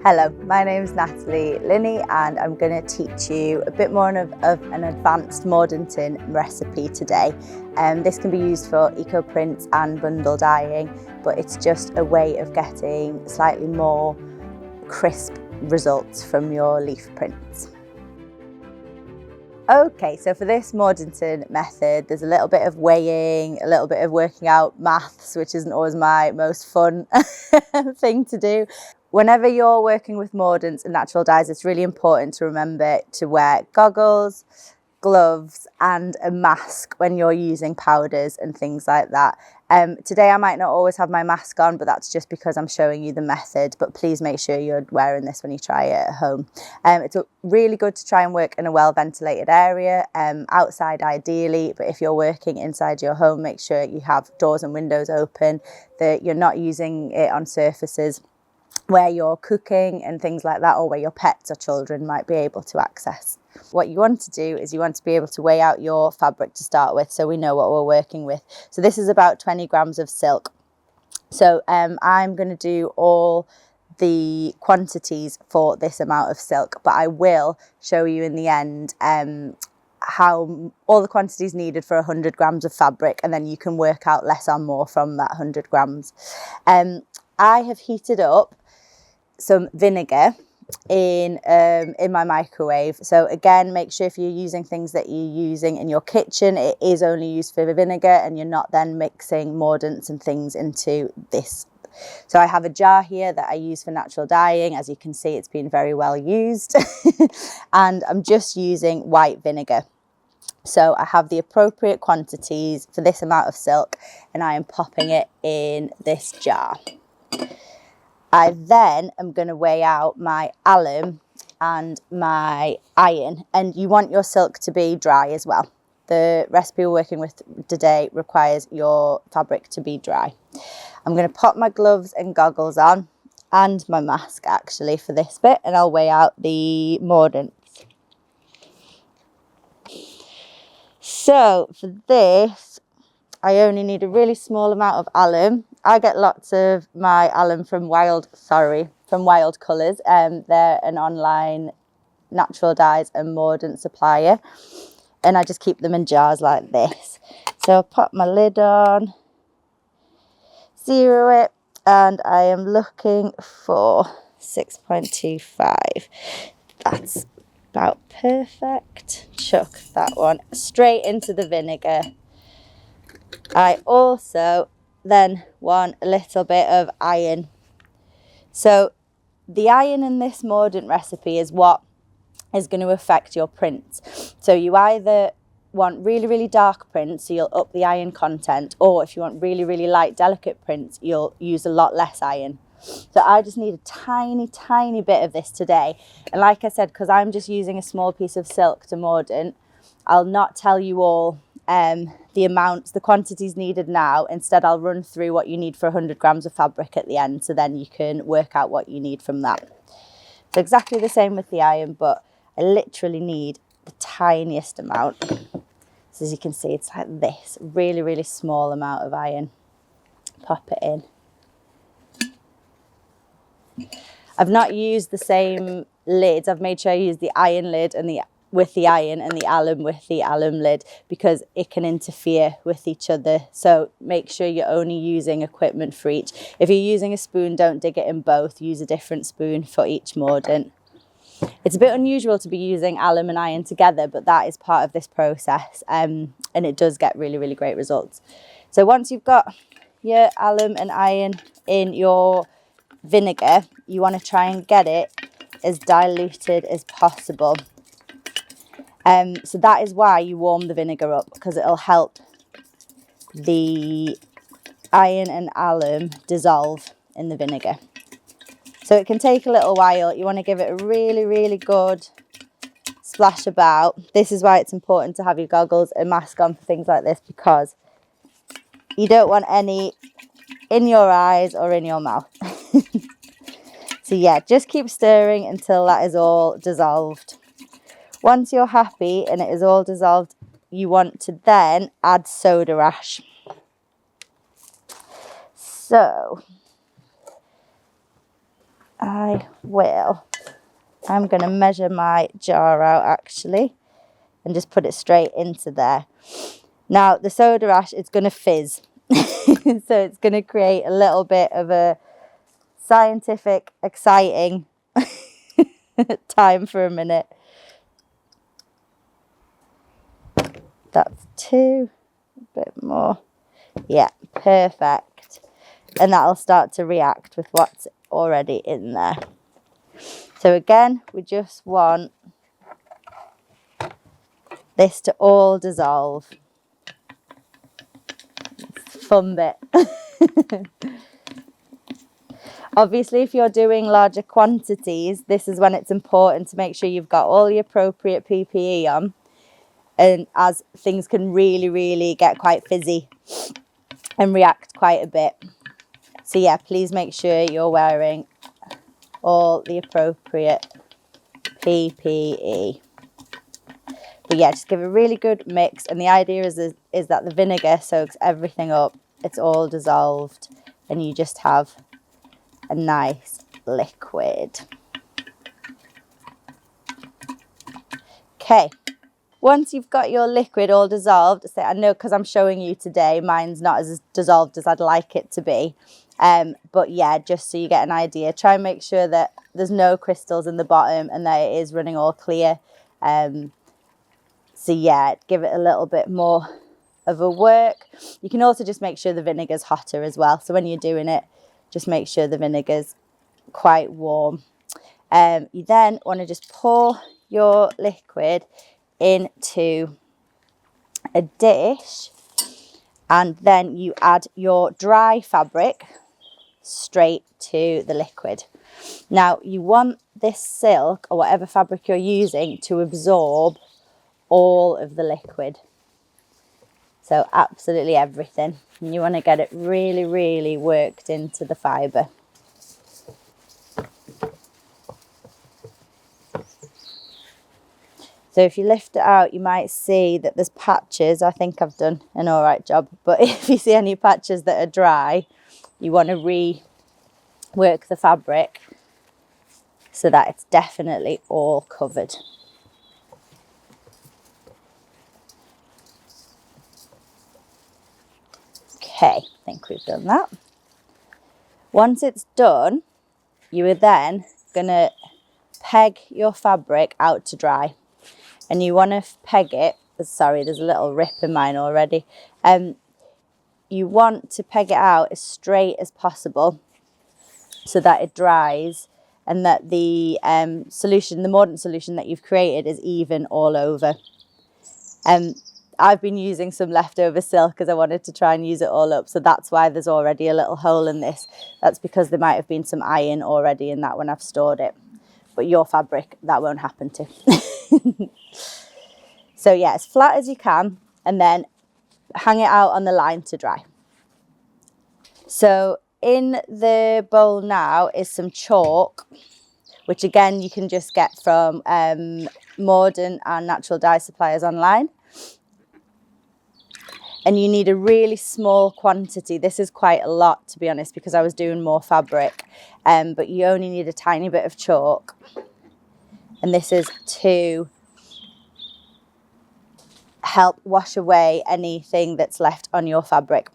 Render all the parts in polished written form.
Hello, my name is Natalie Lilley and I'm going to teach you a bit more of an advanced Mordanting recipe today. This can be used for eco prints and bundle dyeing, but it's just a way of getting slightly more crisp results from your leaf prints. Okay, so for this Mordanting method, there's a little bit of weighing, a little bit of working out maths, which isn't always my most fun thing to do. Whenever you're working with mordants and natural dyes, it's really important to remember to wear goggles, gloves and a mask when you're using powders and things like that. Today I might not always have my mask on, but that's just because I'm showing you the method, but please make sure you're wearing this when you try it at home. It's really good to try and work in a well ventilated area, outside ideally, but if you're working inside your home, make sure you have doors and windows open, that you're not using it on surfaces where you're cooking and things like that, or where your pets or children might be able to access. What you want to do is you want to be able to weigh out your fabric to start with, so we know what we're working with. So this is about 20 grams of silk. So I'm going to do all the quantities for this amount of silk, but I will show you in the end how all the quantities needed for 100 grams of fabric, and then you can work out less or more from that 100 grams. I have heated up some vinegar in my microwave. So again, make sure if you're using things that you're using in your kitchen, it is only used for the vinegar, and you're not then mixing mordants and things into this. So I have a jar here that I use for natural dyeing. As you can see, it's been very well used. And I'm just using white vinegar. So I have the appropriate quantities for this amount of silk, and I am popping it in this jar. I then am going to weigh out my alum and my iron, and you want your silk to be dry as well. The recipe we're working with today requires your fabric to be dry. I'm going to pop my gloves and goggles on, and my mask actually for this bit, and I'll weigh out the mordants. So for this, I only need a really small amount of alum. I get lots of my alum from Wild Colours. They're an online natural dyes and mordant supplier, and I just keep them in jars like this. So I'll pop my lid on, zero it, and I am looking for 6.25. That's about perfect. Chuck that one straight into the vinegar. I also then want a little bit of iron. So the iron in this mordant recipe is what is going to affect your prints. So you either want really, really dark prints, so you'll up the iron content, or if you want really, really light, delicate prints, you'll use a lot less iron. So I just need a tiny, tiny bit of this today. And like I said, because I'm just using a small piece of silk to mordant, I'll not tell you all the quantities needed now. Instead, I'll run through what you need for 100 grams of fabric at the end, so then you can work out what you need from that. So exactly the same with the iron, but I literally need the tiniest amount. So as you can see, it's like this, really, really small amount of iron. Pop it in. I've not used the same lids. I've made sure I use the iron lid and with the iron, and the alum with the alum lid, because it can interfere with each other. So make sure you're only using equipment for each. If you're using a spoon, don't dig it in both. Use a different spoon for each mordant. It's a bit unusual to be using alum and iron together, but that is part of this process, and it does get really, really great results. So once you've got your alum and iron in your vinegar, you want to try and get it as diluted as possible. So that is why you warm the vinegar up, because it'll help the iron and alum dissolve in the vinegar. So it can take a little while. You want to give it a really, really good splash about. This is why it's important to have your goggles and mask on for things like this, because you don't want any in your eyes or in your mouth. So yeah, just keep stirring until that is all dissolved. Once you're happy and it is all dissolved, you want to then add soda ash. So I'm going to measure my jar out actually and just put it straight into there. Now the soda ash is going to fizz, so it's going to create a little bit of a scientific, exciting time for a minute. That's 2, a bit more. Yeah, perfect. And that'll start to react with what's already in there. So again, we just want this to all dissolve. It's a fun bit. Obviously, if you're doing larger quantities, this is when it's important to make sure you've got all the appropriate PPE on, and as things can really get quite fizzy and react quite a bit. So yeah, please make sure you're wearing all the appropriate PPE. But yeah, just give a really good mix, and the idea is that the vinegar soaks everything up, it's all dissolved, and you just have a nice liquid. Okay, once you've got your liquid all dissolved, I know because I'm showing you today, mine's not as dissolved as I'd like it to be. But yeah, just so you get an idea, try and make sure that there's no crystals in the bottom and that it is running all clear. So yeah, give it a little bit more of a work. You can also just make sure the vinegar's hotter as well. So when you're doing it, just make sure the vinegar's quite warm. You then want to just pour your liquid into a dish, and then you add your dry fabric straight to the liquid. Now you want this silk or whatever fabric you're using to absorb all of the liquid, so absolutely everything, and you want to get it really worked into the fibre. So if you lift it out, you might see that there's patches. I think I've done an all right job, but if you see any patches that are dry, you want to rework the fabric so that it's definitely all covered. Okay, I think we've done that. Once it's done, you are then going to peg your fabric out to dry. And you want to peg it, sorry, there's a little rip in mine already. You want to peg it out as straight as possible so that it dries and that the solution, the mordant solution that you've created, is even all over. I've been using some leftover silk because I wanted to try and use it all up, so that's why there's already a little hole in this. That's because there might have been some iron already in that when I've stored it. But your fabric, that won't happen to. So yeah, as flat as you can, and then hang it out on the line to dry. So in the bowl now is some chalk, which again you can just get from Mordant and natural dye suppliers online. And you need a really small quantity. This is quite a lot, to be honest, because I was doing more fabric, but you only need a tiny bit of chalk. And this is to help wash away anything that's left on your fabric.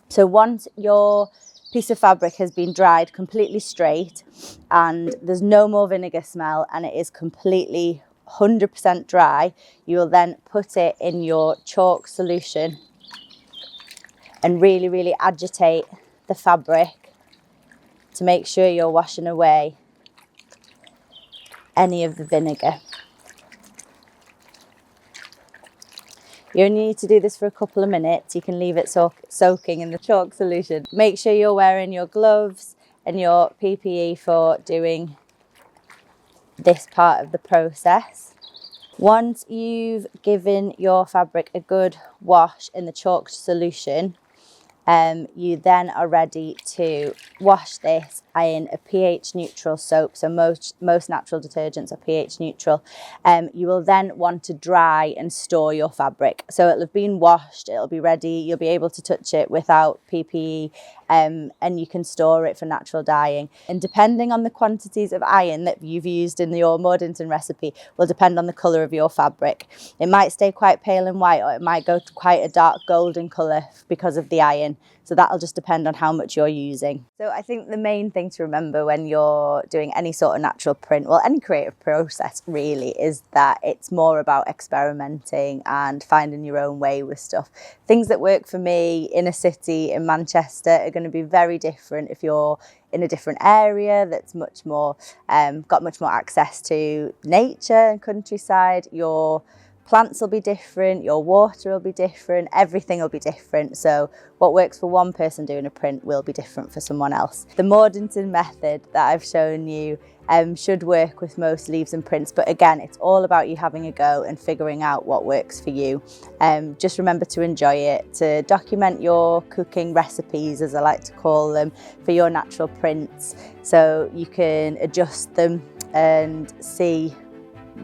So once your piece of fabric has been dried completely straight and there's no more vinegar smell and it is completely 100% dry, you will then put it in your chalk solution and really agitate the fabric to make sure you're washing away any of the vinegar. You only need to do this for a couple of minutes. You can leave it soaking in the chalk solution. Make sure you're wearing your gloves and your PPE for doing this part of the process. Once you've given your fabric a good wash in the chalk solution, you then are ready to wash this in a pH neutral soap. So most natural detergents are pH neutral. You will then want to dry and store your fabric. So it'll have been washed, it'll be ready, you'll be able to touch it without PPE and you can store it for natural dyeing. And depending on the quantities of iron that you've used in your Mordanting recipe will depend on the colour of your fabric. It might stay quite pale and white, or it might go to quite a dark golden colour because of the iron. So that'll just depend on how much you're using. So I think the main thing to remember when you're doing any sort of natural print, well, any creative process really, is that it's more about experimenting and finding your own way with stuff. Things that work for me in a city in Manchester are going to be very different if you're in a different area that's much more got much more access to nature and countryside. Your plants will be different, your water will be different, everything will be different. So what works for one person doing a print will be different for someone else. The Mordanting method that I've shown you should work with most leaves and prints, but again, it's all about you having a go and figuring out what works for you. Just remember to enjoy it, to document your cooking recipes, as I like to call them, for your natural prints, so you can adjust them and see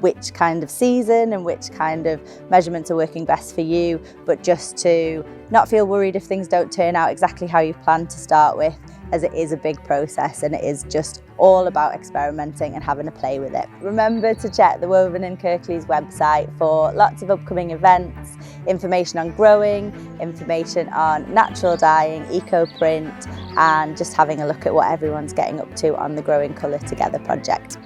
which kind of season and which kind of measurements are working best for you, but just to not feel worried if things don't turn out exactly how you've planned to start with, as it is a big process and it is just all about experimenting and having a play with it. Remember to check the Woven & Kirklees website for lots of upcoming events, information on growing, information on natural dyeing, eco print, and just having a look at what everyone's getting up to on the Growing Colour Together project.